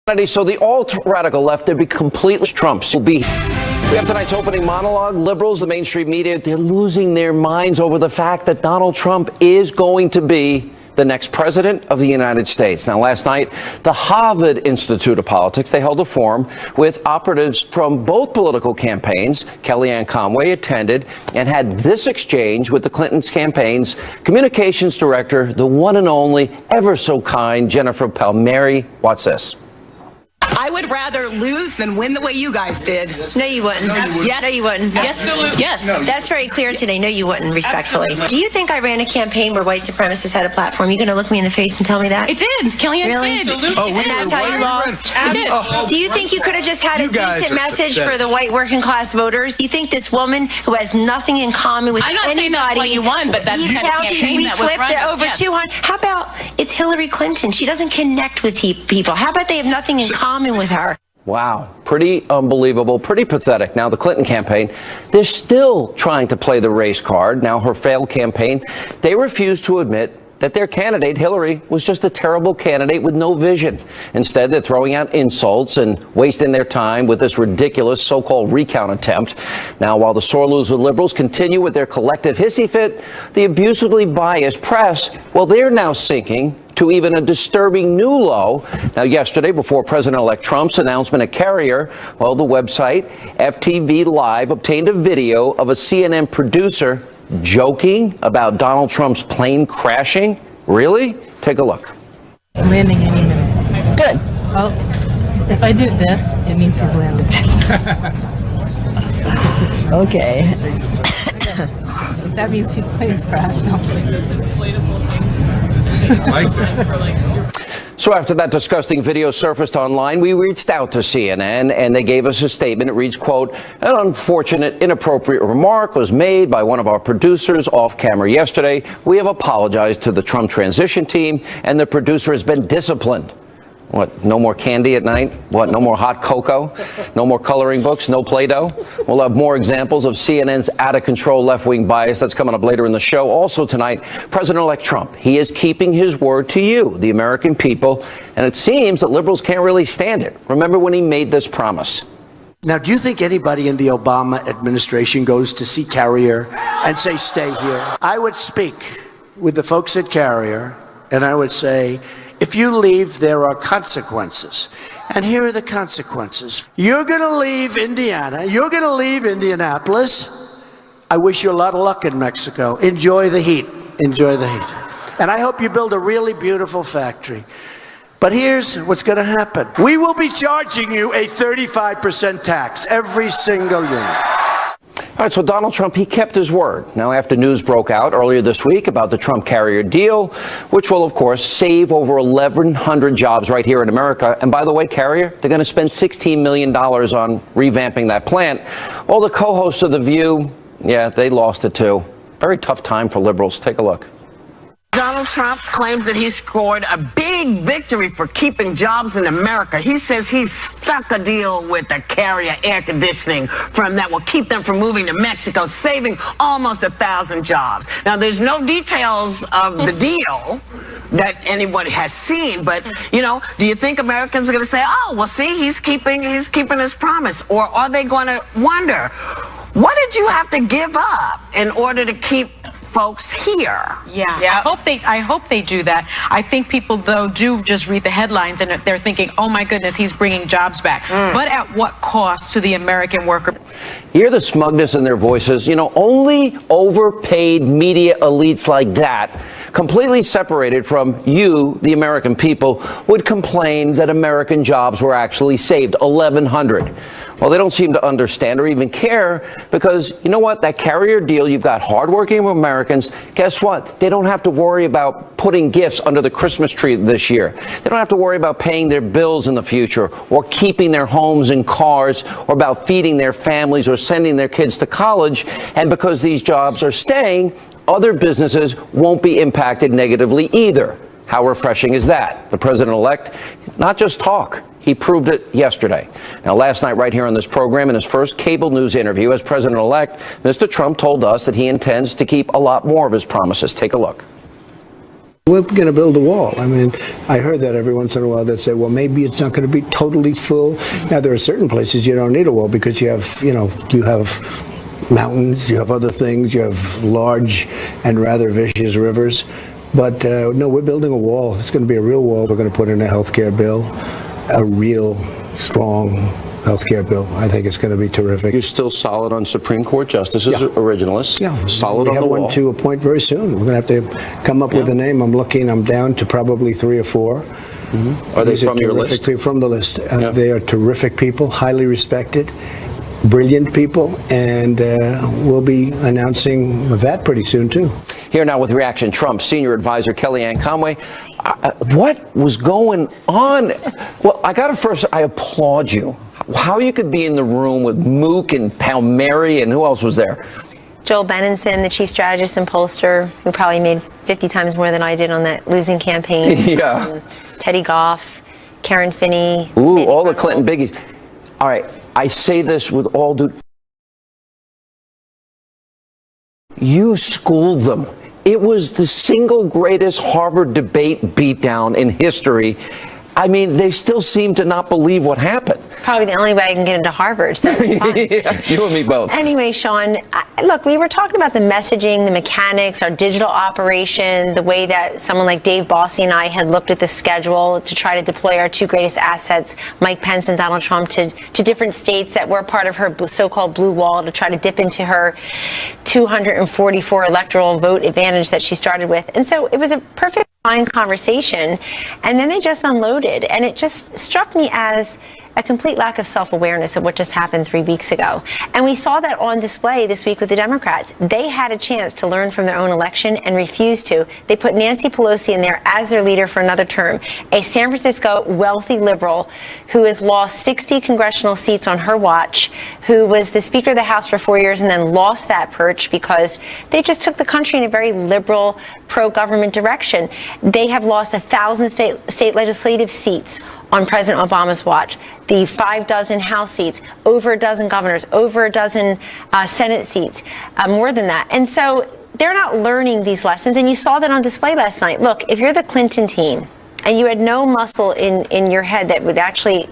So the alt-radical left, they'll be completely Trump's. We have tonight's opening monologue. Liberals, the mainstream media, they're losing their minds over the fact that Donald Trump is going to be the next president of the United States. Now, last night, the Harvard Institute of Politics, they held a forum with operatives from both political campaigns. Kellyanne Conway attended and had this exchange with the Clinton's campaign's communications director, the one and only, ever so kind, Jennifer Palmieri. Watch this. I would rather lose than win the way you guys did. No, you wouldn't. Yes. No, you wouldn't. Yes. That's very clear today. No, you wouldn't, respectfully. Do you think I ran a campaign where white supremacists had a platform? You going to look me in the face and tell me that? It did. Kellyanne really? did. And that's how you lost? It did. Do you think you could have just had a decent message for the white working class voters? Do you think this woman who has nothing in common with anybody... I'm not saying that's why you won, but that's kind of campaign that was run. Over 200. How about it's Hillary Clinton? She doesn't connect with people. How about they have nothing in common with her? Wow. Pretty unbelievable, pretty pathetic. Now, the Clinton campaign, they're still trying to play the race card. Now, her failed campaign, they refuse to admit that their candidate, Hillary, was just a terrible candidate with no vision. Instead, they're throwing out insults and wasting their time with this ridiculous so-called recount attempt. Now, while the sore loser liberals continue with their collective hissy fit, the abusively biased press, well, they're now sinking to even a disturbing new low. Now, yesterday, before President-elect Trump's announcement at Carrier, well, the website FTV Live obtained a video of a CNN producer joking about Donald Trump's plane crashing. Really? Take a look. I'm landing any minute. Good. Well, if I do this, it means he's landing. Okay. That means his plane's crashed. No. So after that disgusting video surfaced online, we reached out to CNN and they gave us a statement. It reads, quote, an unfortunate, inappropriate remark was made by one of our producers off camera yesterday. We have apologized to the Trump transition team and the producer has been disciplined. What, no more candy at night? What, no more hot cocoa? No more coloring books? No Play-Doh? We'll have more examples of CNN's out-of-control left-wing bias. That's coming up later in the show. Also tonight, President-elect Trump, he is keeping his word to you, the American people, and it seems that liberals can't really stand it. Remember when he made this promise? Now, do you think anybody in the Obama administration goes to see Carrier and say, stay here? I would speak with the folks at Carrier, and I would say, if you leave, there are consequences. And here are the consequences. You're going to leave Indiana. You're going to leave Indianapolis. I wish you a lot of luck in Mexico. Enjoy the heat. Enjoy the heat. And I hope you build a really beautiful factory. But here's what's going to happen. We will be charging you a 35% tax, every single unit. All right, so Donald Trump, he kept his word. Now, after news broke out earlier this week about the Trump Carrier deal, which will, of course, save over 1,100 jobs right here in America. And by the way, Carrier, they're going to spend $16 million on revamping that plant. All the co-hosts of The View, yeah, they lost it too. Very tough time for liberals. Take a look. Donald Trump claims that he scored a big victory for keeping jobs in America. He says he struck a deal with the Carrier air conditioning firm that will keep them from moving to Mexico, saving almost 1,000 jobs. Now, there's no details of the deal that anyone has seen, but, you know, do you think Americans are going to say, oh, well, see, he's keeping his promise? Or are they going to wonder, what did you have to give up in order to keep folks here? Yeah. I hope they do that. I think people, though, do just read the headlines and they're thinking, oh my goodness, he's bringing jobs back. But at what cost to the American worker? Hear the smugness in their voices. You know, only overpaid media elites like that, completely separated from you, the American people, would complain that American jobs were actually saved, 1,100. Well, they don't seem to understand or even care because, you know what, that Carrier deal, you've got hardworking Americans. Guess what? They don't have to worry about putting gifts under the Christmas tree this year. They don't have to worry about paying their bills in the future or keeping their homes and cars or about feeding their families or sending their kids to college. And because these jobs are staying, other businesses won't be impacted negatively either. How refreshing is that? The president-elect, not just talk. He proved it yesterday. Now, last night, right here on this program, in his first cable news interview as president-elect, Mr. Trump told us that he intends to keep a lot more of his promises. Take a look. We're going to build a wall. I mean, I heard that every once in a while they'd say, well, maybe it's not going to be totally full. Now, there are certain places you don't need a wall because you have, you have mountains, you have other things, you have large and rather vicious rivers. But no, we're building a wall. It's going to be a real wall. We're going to put in a health care bill, a real strong healthcare bill. I think it's going to be terrific. You're still solid on Supreme Court justices, originalists. Yeah, solid we on the wall. We have one to appoint very soon. We're going to have to come up with a name. I'm down to probably 3 or 4. Are they from your list? People from the list. They are terrific people, highly respected, brilliant people, and we'll be announcing that pretty soon too. Here now with Reaction Trump, senior advisor Kellyanne Conway. What was going on? Well, I applaud you. How you could be in the room with Mook and Palmieri and who else was there? Joel Benenson, the chief strategist and pollster, who probably made 50 times more than I did on that losing campaign. Yeah. Teddy Goff, Karen Finney. Ooh, all the Clinton biggies. All right, I say this with all due. You schooled them. It was the single greatest Harvard debate beatdown in history. I mean, they still seem to not believe what happened. Probably the only way I can get into Harvard. So it's fine. Yeah, you and me both. Anyway, Sean, look, we were talking about the messaging, the mechanics, our digital operation, the way that someone like Dave Bossie and I had looked at the schedule to try to deploy our 2 greatest assets, Mike Pence and Donald Trump, to different states that were part of her so-called blue wall to try to dip into her 244 electoral vote advantage that she started with. And so it was a perfect conversation, and then they just unloaded, and it just struck me as a complete lack of self-awareness of what just happened 3 weeks ago. And we saw that on display this week with the Democrats. They had a chance to learn from their own election and refused to. They put Nancy Pelosi in there as their leader for another term, a San Francisco wealthy liberal who has lost 60 congressional seats on her watch, who was the Speaker of the House for 4 years and then lost that perch because they just took the country in a very liberal, pro-government direction. They have lost 1,000 state legislative seats on President Obama's watch, the 6 House seats, over a dozen governors, over a dozen Senate seats, more than that. And so they're not learning these lessons, and you saw that on display last night. Look, if you're the Clinton team and you had no muscle in your head that would actually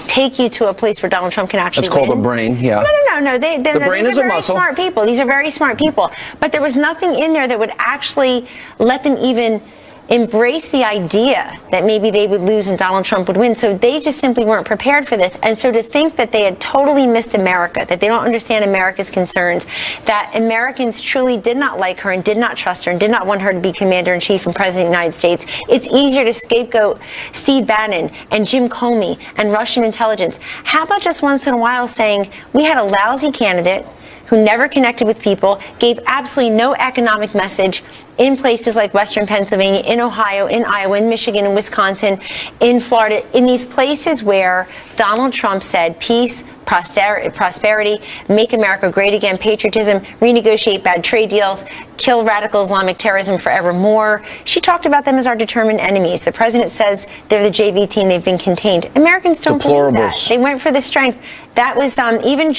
take you to a place where Donald Trump can actually That's called win. a brain, yeah. No. The brain is a muscle. Smart people. These are very smart people. But there was nothing in there that would actually let them even embrace the idea that maybe they would lose and Donald Trump would win. So they just simply weren't prepared for this. And so to think that they had totally missed America, that they don't understand America's concerns, that Americans truly did not like her and did not trust her and did not want her to be commander-in-chief and president of the United States. It's easier to scapegoat Steve Bannon and Jim Comey and Russian intelligence. How about just once in a while saying, we had a lousy candidate who never connected with people, gave absolutely no economic message in places like Western Pennsylvania, in Ohio, in Iowa, in Michigan, in Wisconsin, in Florida, in these places where Donald Trump said peace, prosperity, make America great again, patriotism, renegotiate bad trade deals, kill radical Islamic terrorism forevermore. She talked about them as our determined enemies. The president says they're the JV team, they've been contained. Americans don't believe that. They went for the strength. That was even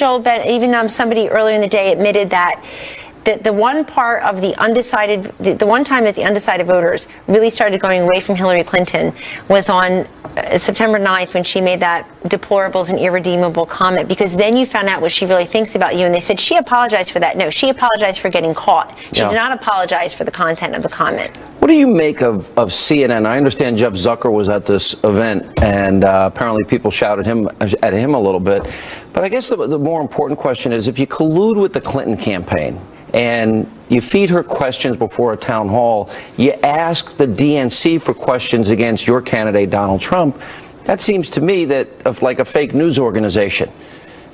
somebody earlier in the day admitted that the one part of the undecided, the one time that the undecided voters really started going away from Hillary Clinton was on September 9th when she made that deplorables and irredeemable comment, because then you found out what she really thinks about you. And they said she apologized for that. No, she apologized for getting caught. She did not apologize for the content of the comment. What do you make of CNN? I understand Jeff Zucker was at this event, and apparently people shouted at him a little bit. But I guess the more important question is, if you collude with the Clinton campaign and you feed her questions before a town hall, you ask the DNC for questions against your candidate, Donald Trump, that seems to me that of like a fake news organization.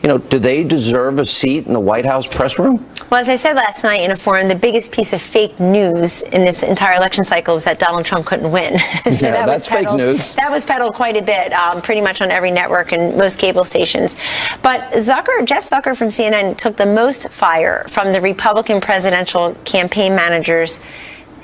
You know, do they deserve a seat in the White House press room? Well, as I said last night in a forum, the biggest piece of fake news in this entire election cycle was that Donald Trump couldn't win. So yeah, that's fake news. That was peddled quite a bit, pretty much on every network and most cable stations. But Jeff Zucker from CNN took the most fire from the Republican presidential campaign managers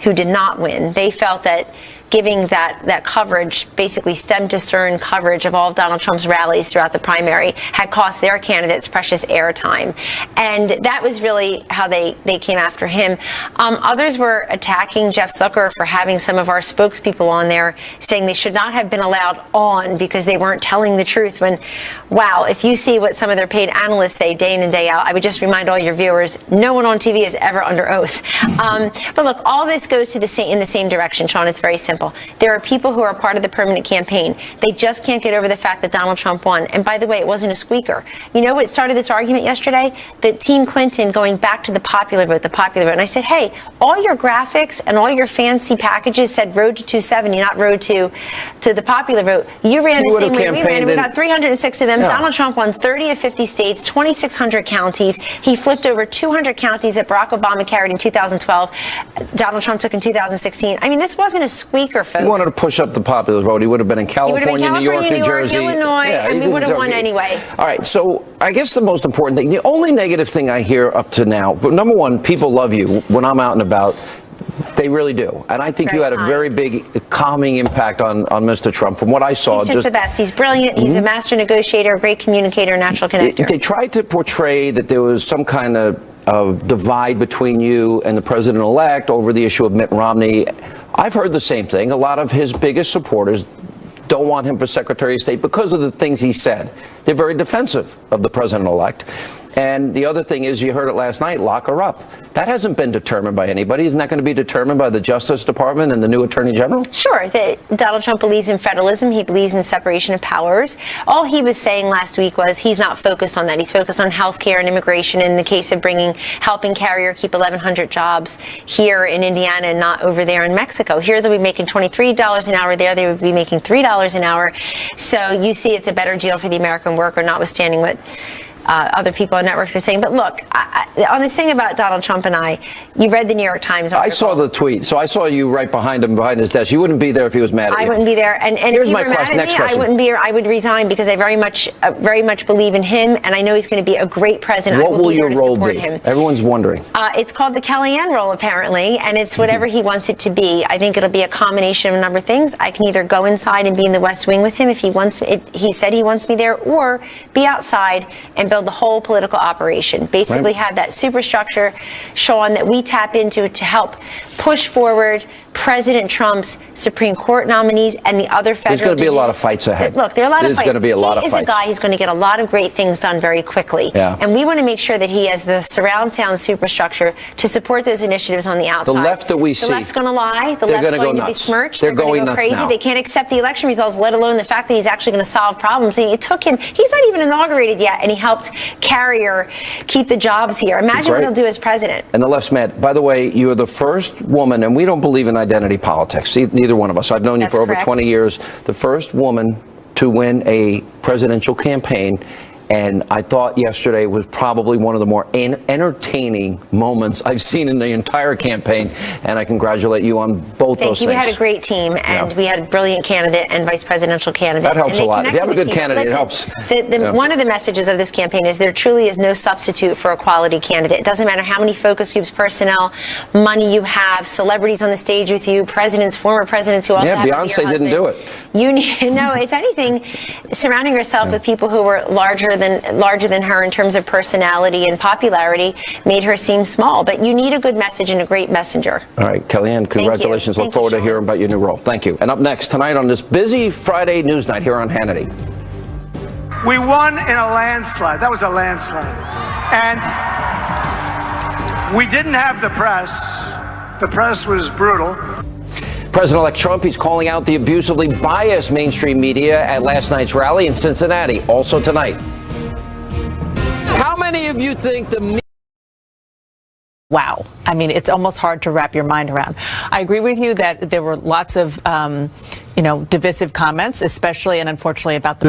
who did not win. They felt that giving that coverage, basically stem to stern coverage of all of Donald Trump's rallies throughout the primary, had cost their candidates precious airtime. And that was really how they came after him. Others were attacking Jeff Zucker for having some of our spokespeople on there, saying they should not have been allowed on because they weren't telling the truth. When, wow, if you see what some of their paid analysts say day in and day out, I would just remind all your viewers, no one on TV is ever under oath. But look, all this goes to in the same direction, Sean. It's very simple. There are people who are part of the permanent campaign. They just can't get over the fact that Donald Trump won. And by the way, it wasn't a squeaker. You know what started this argument yesterday? That Team Clinton going back to the popular vote, And I said, hey, all your graphics and all your fancy packages said road to 270, not road to the popular vote. You ran the same way we ran. We got 306 of them. Yeah. Donald Trump won 30 of 50 states, 2,600 counties. He flipped over 200 counties that Barack Obama carried in 2012. Donald Trump took in 2016. I mean, this wasn't a squeaker, folks. He wanted to push up the popular vote. He would have been in California, New York, New Jersey, Illinois, and we would have won anyway. All right, so I guess the most important thing, the only negative thing I hear up to now, but number one, people love you when I'm out and about. They really do. And I think you had a very big calming impact on Mr. Trump. From what I saw. He's just the best. He's brilliant. He's a master negotiator, a great communicator, natural connector. They tried to portray that there was some kind of divide between you and the president-elect over the issue of Mitt Romney. I've heard the same thing. A lot of his biggest supporters don't want him for Secretary of State because of the things he said. They're very defensive of the president-elect. And the other thing is, you heard it last night, lock her up. That hasn't been determined by anybody. Isn't that going to be determined by the Justice Department and the new Attorney General? Sure. Donald Trump believes in federalism. He believes in separation of powers. All he was saying last week was he's not focused on that. He's focused on health care and immigration in the case of helping Carrier keep 1,100 jobs here in Indiana and not over there in Mexico. Here they'll be making $23 an hour. There they would be making $3 an hour. So you see it's a better deal for the American worker, notwithstanding what other people on networks are saying. But look, on this thing about Donald Trump and you read the New York Times article. I saw the tweet, so I saw you right behind him, behind his desk. You wouldn't be there if he was mad at you. I wouldn't be there. And Here's if you my were mad at me, question. I wouldn't be here. I would resign because I very much believe in him, and I know he's going to be a great president. What will your role be? Everyone's wondering. It's called the Kellyanne role, apparently, and it's whatever he wants it to be. I think it'll be a combination of a number of things. I can either go inside and be in the West Wing with him if he wants. He said he wants me there, or be outside and build the whole political operation. Basically have that superstructure, Sean, that we tap into to help push forward President Trump's Supreme Court nominees and the other federal. There's going to be a lot of fights ahead. Look, there are a lot of fights. There's going to be a lot of fights. He is a guy who's going to get a lot of great things done very quickly. Yeah. And we want to make sure that he has the surround sound superstructure to support those initiatives on the outside. The left that we see. The left's going to lie. The left's going to be smirched. They're going to go crazy. Now. They can't accept the election results, let alone the fact that he's actually going to solve problems. And it took him, he's not even inaugurated yet, and he helped Carrier keep the jobs here. Imagine what he'll do as president. And the left's mad. By the way, you're the first woman, and we don't believe in identity politics. Neither one of us. I've known you for over 20 years. The first woman to win a presidential campaign. And I thought yesterday was probably one of the more entertaining moments I've seen in the entire campaign. And I congratulate you on both those things. We had a great team, and we had a brilliant candidate and vice presidential candidate. That helps a lot. If you have a good candidate, it helps. One of the messages of this campaign is there truly is no substitute for a quality candidate. It doesn't matter how many focus groups, personnel, money you have, celebrities on the stage with you, presidents, former presidents who also have Beyonce didn't do it. You need if anything, surrounding yourself with people who were larger than her in terms of personality and popularity made her seem small. But you need a good message and a great messenger. All right, Kellyanne, congratulations. Look forward to hearing about your new role. Thank you. And up next tonight on this busy Friday news night here on Hannity. We won in a landslide. That was a landslide. And we didn't have the press. The press was brutal. President-elect Trump, he's calling out the abusively biased mainstream media at last night's rally in Cincinnati. Also tonight. How many of you think the media... Wow. I mean, it's almost hard to wrap your mind around. I agree with you that there were lots of, divisive comments, especially and unfortunately about the...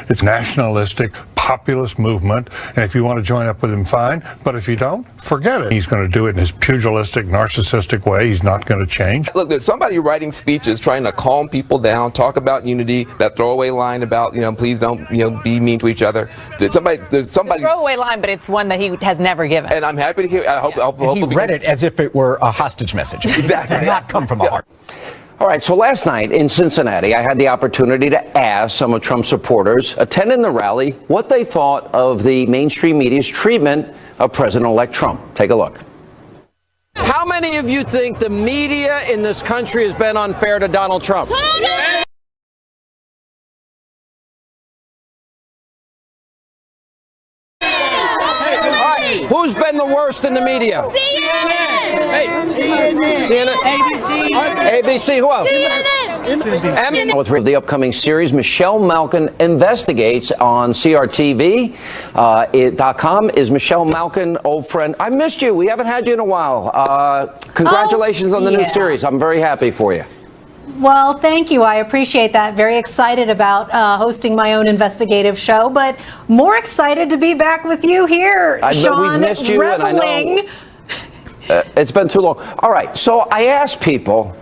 It's nationalistic, populist movement, and if you want to join up with him, fine. But if you don't, forget it. He's going to do it in his pugilistic, narcissistic way. He's not going to change. Look, there's somebody writing speeches trying to calm people down, talk about unity, that throwaway line about, please don't, be mean to each other. There's somebody. It's a throwaway line, but it's one that he has never given. And I'm happy to hear. I hope he read it as if it were a hostage message. Exactly. It did not come from the heart. All right, so last night in Cincinnati, I had the opportunity to ask some of Trump's supporters attending the rally what they thought of the mainstream media's treatment of President-elect Trump. Take a look. How many of you think the media in this country has been unfair to Donald Trump? Who's been the worst in the media? CNN. Hey. CNN. ABC. Who else? CNN. With the upcoming series, Michelle Malkin Investigates on CRTV.com. Is Michelle Malkin, old friend? I missed you. We haven't had you in a while. Congratulations on the new series. I'm very happy for you. Well, thank you. I appreciate that. Very excited about hosting my own investigative show, but more excited to be back with you here, Sean. We've missed you, reveling. and I know it's been too long. All right, so I asked people,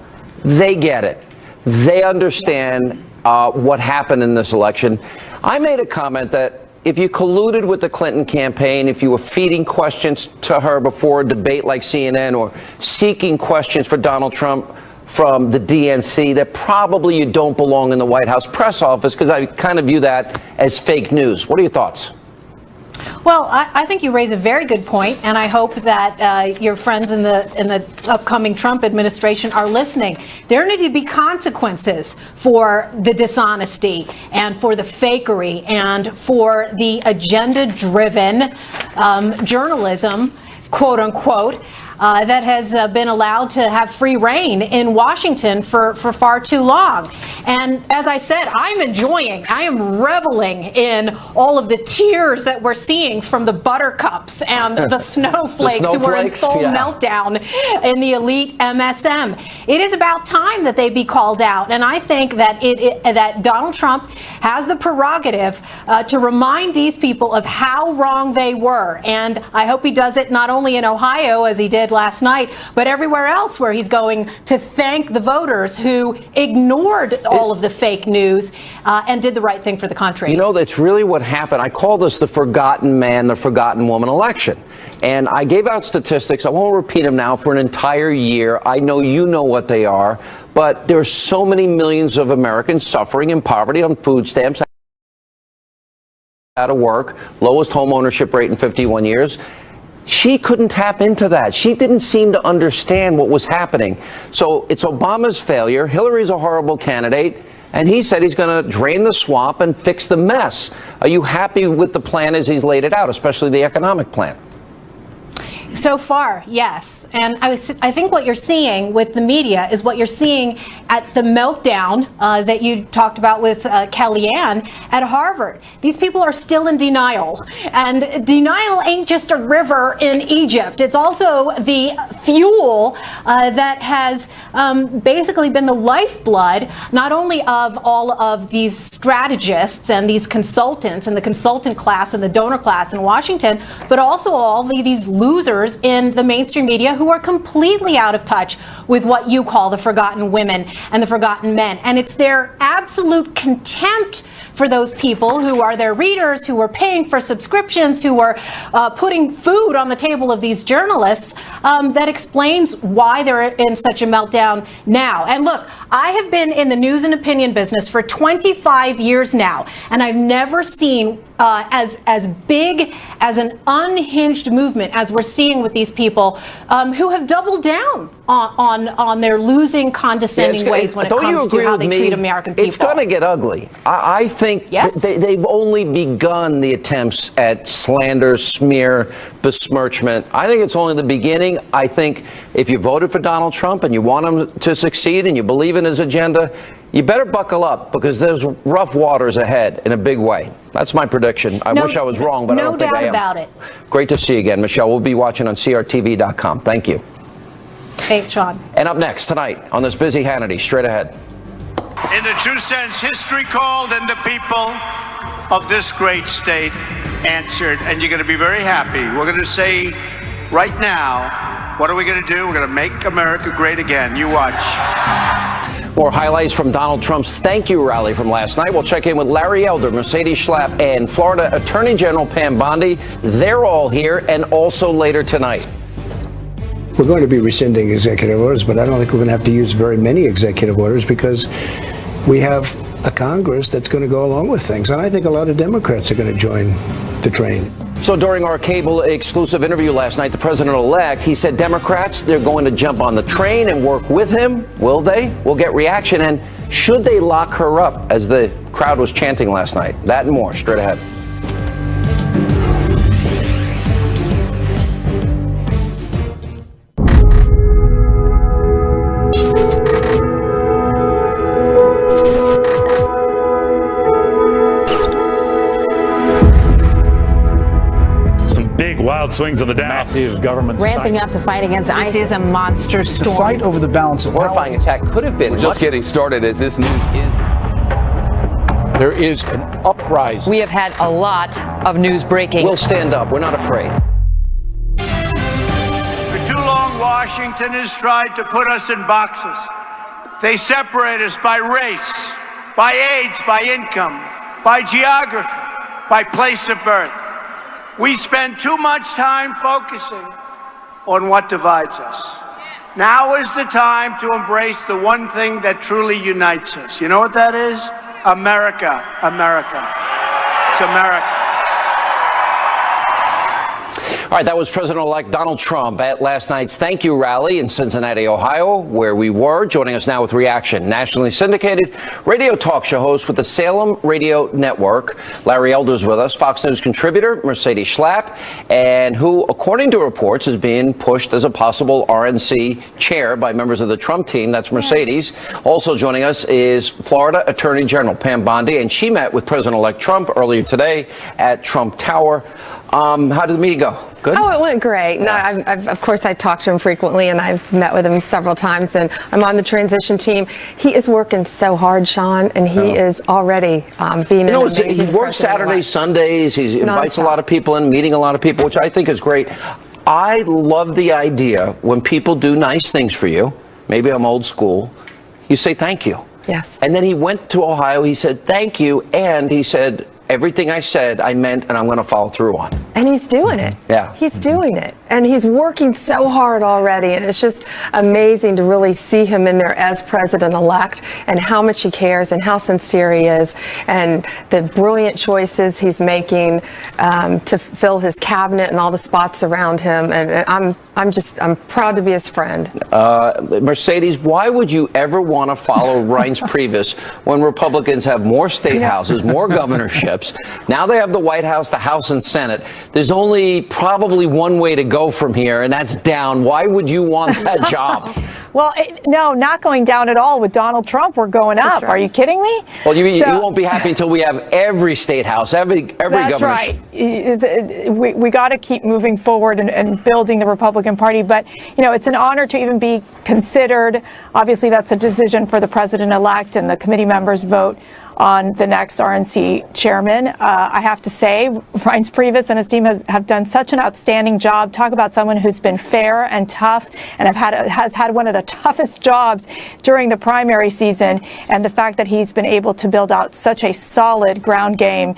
they get it. They understand what happened in this election. I made a comment that if you colluded with the Clinton campaign, if you were feeding questions to her before a debate like CNN or seeking questions for Donald Trump from the DNC, that probably you don't belong in the White House press office, because I kind of view that as fake news. What are your thoughts? Well, I think you raise a very good point, and I hope that your friends in the upcoming Trump administration are listening. There need to be consequences for the dishonesty and for the fakery and for the agenda-driven journalism, quote unquote, that has been allowed to have free reign in Washington for far too long. And as I said, I am reveling in all of the tears that we're seeing from the buttercups and the snowflakes who are in full meltdown in the elite MSM. It is about time that they be called out. And I think that that Donald Trump has the prerogative to remind these people of how wrong they were. And I hope he does it not only in Ohio, as he did last night, but everywhere else where he's going to thank the voters who ignored all of the fake news and did the right thing for the country. You know, that's really what happened. I call this the forgotten man, the forgotten woman election. And I gave out statistics. I won't repeat them now for an entire year. I know you know what they are, but there's so many millions of Americans suffering in poverty on food stamps, out of work, lowest home ownership rate in 51 years. She couldn't tap into that. She didn't seem to understand what was happening. So it's Obama's failure. Hillary's a horrible candidate. And he said he's going to drain the swamp and fix the mess. Are you happy with the plan as he's laid it out, especially the economic plan? So far, yes. And I think what you're seeing with the media is what you're seeing at the meltdown that you talked about with Kellyanne at Harvard. These people are still in denial. And denial ain't just a river in Egypt. It's also the fuel that has basically been the lifeblood, not only of all of these strategists and these consultants and the consultant class and the donor class in Washington, but also all these losers in the mainstream media who are completely out of touch with what you call the forgotten women and the forgotten men. And it's their absolute contempt for those people who are their readers, who are paying for subscriptions, who are putting food on the table of these journalists that explains why they're in such a meltdown now. And look, I have been in the news and opinion business for 25 years now, and I've never seen as big as an unhinged movement as we're seeing with these people who have doubled down on their losing, condescending ways when it comes to how they treat American people. It's going to get ugly. I think they've only begun the attempts at slander, smear, besmirchment. I think it's only the beginning. I think if you voted for Donald Trump and you want him to succeed and you believe in his agenda, you better buckle up, because there's rough waters ahead in a big way. That's my prediction. I wish I was wrong, but I don't think I am. No doubt about it. Great to see you again, Michelle. We'll be watching on CRTV.com. Thank you. Thanks, Sean. And up next tonight on this busy Hannity, straight ahead. In the true sense, history called and the people of this great state answered. And you're going to be very happy. We're going to say right now, what are we going to do? We're going to make America great again. You watch. More highlights from Donald Trump's thank you rally from last night. We'll check in with Larry Elder, Mercedes Schlapp, and Florida Attorney General Pam Bondi. They're all here, and also later tonight. we're going to be rescinding executive orders, but I don't think we're going to have to use very many executive orders because we have a Congress that's going to go along with things. And I think a lot of Democrats are going to join the train. So during our cable exclusive interview last night, the president-elect, he said Democrats, they're going to jump on the train and work with him. Will they? We'll get reaction. And should they lock her up, as the crowd was chanting last night? That and more straight ahead. Wild swings of the Dow. Massive government ramping up the fight against ISIS. This is a monster storm. The fight over the balance of power. Horrifying attack could have been. We're just getting started as this news is. There is an uprising. We have had a lot of news breaking. We'll stand up. We're not afraid. For too long, Washington has tried to put us in boxes. They separate us by race, by age, by income, by geography, by place of birth. We spend too much time focusing on what divides us. Now is the time to embrace the one thing that truly unites us. You know what that is? America, America. It's America. All right, that was President-elect Donald Trump at last night's Thank You rally in Cincinnati, Ohio, where we were. Joining us now with reaction, nationally syndicated radio talk show host with the Salem Radio Network, Larry Elder's with us, Fox News contributor Mercedes Schlapp, and who, according to reports, is being pushed as a possible RNC chair by members of the Trump team. That's Mercedes. Also joining us is Florida Attorney General Pam Bondi, and she met with President-elect Trump earlier today at Trump Tower. How did the meeting go? Good? Oh, it went great. No, of course, I talk to him frequently, and I've met with him several times, and I'm on the transition team. He is working so hard, Sean, and he is already being an amazing he works Saturdays, Sundays. He invites a lot of people in, meeting a lot of people, which I think is great. I love the idea when people do nice things for you. Maybe I'm old school. You say thank you. Yes. And then he went to Ohio. He said thank you, and he said, everything I said, I meant, and I'm going to follow through on. And he's doing it. Yeah. He's doing it. And he's working so hard already. And it's just amazing to really see him in there as president-elect and how much he cares and how sincere he is and the brilliant choices he's making to fill his cabinet and all the spots around him. And I'm proud to be his friend. Mercedes, why would you ever want to follow Reince Priebus when Republicans have more state houses, more governorships? Now they have the White House, the House, and Senate. There's only probably one way to go from here, and that's down. Why would you want that job? Well, no, not going down at all. With Donald Trump, we're going up. Right. Are you kidding me? Well, you won't be happy until we have every state house, every That's governorship. Right. We got to keep moving forward and building the Republican Party. But, it's an honor to even be considered. Obviously, that's a decision for the president-elect, and the committee members vote on the next RNC chairman. I have to say, Reince Priebus and his team have done such an outstanding job. Talk about someone who's been fair and tough and has had one of the toughest jobs during the primary season. And the fact that he's been able to build out such a solid ground game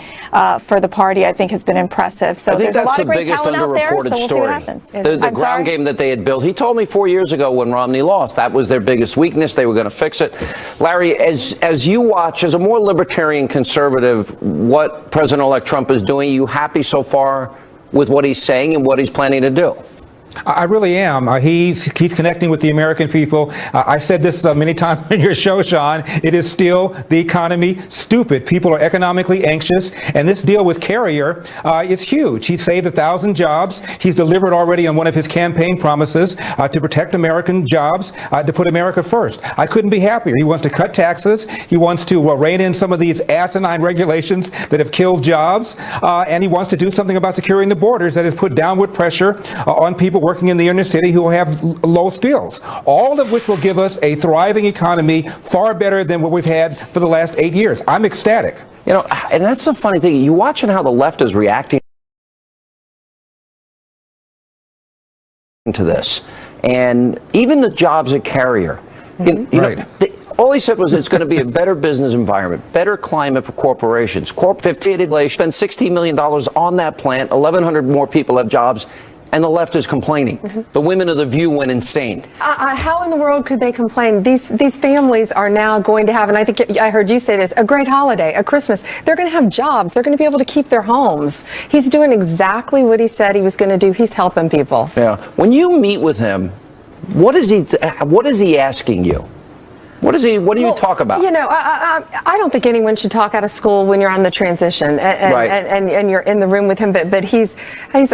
for the party, I think, has been impressive. So there's a lot of great talent out there. So we'll see what happens. The ground game that they had built. He told me 4 years ago when Romney lost, that was their biggest weakness. They were going to fix it. Larry, as you watch, as a more libertarian conservative, what President-elect Trump is doing, you happy so far with what he's saying and what he's planning to do? I really am. He's connecting with the American people. I said this many times in your show, Sean. It is still the economy stupid. People are economically anxious, and this deal with Carrier is huge. He saved 1,000 jobs. He's delivered already on one of his campaign promises to protect American jobs, to put America first. I couldn't be happier. He wants to cut taxes. He wants to rein in some of these asinine regulations that have killed jobs, and he wants to do something about securing the borders that has put downward pressure on people working in the inner city who have low skills, all of which will give us a thriving economy far better than what we've had for the last 8 years. I'm ecstatic. And that's the funny thing. You watching how the left is reacting to this, and even the jobs at Carrier. All he said was it's going to be a better business environment, better climate for corporations. Corp 50 spend $16 million on that plant. 1,100 more people have jobs. and the left is complaining. The women of The View went insane. How in the world could they complain? These families are now going to have, and I think I heard you say this, a great holiday, a Christmas. They're going to have jobs. They're going to be able to keep their homes. He's doing exactly what he said he was going to do. He's helping people. Yeah. When you meet with him, what is he asking you? What do you talk about? You know, I don't think anyone should talk out of school when you're on the transition and you're in the room with him. But he's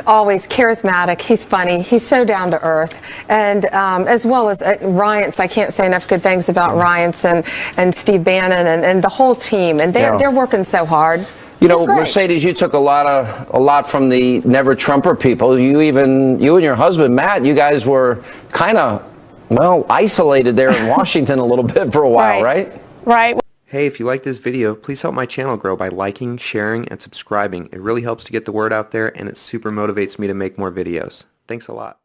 always charismatic. He's funny. He's so down to earth. And as well as Ryan's, I can't say enough good things about Ryan's and Steve Bannon and the whole team. And they're working so hard. You know, Mercedes, you took a lot from the Never Trumper people. You and your husband Matt, you guys were kind of, well, isolated there in Washington a little bit for a while, right? Right. Hey, if you like this video, please help my channel grow by liking, sharing, and subscribing. It really helps to get the word out there, and it super motivates me to make more videos. Thanks a lot.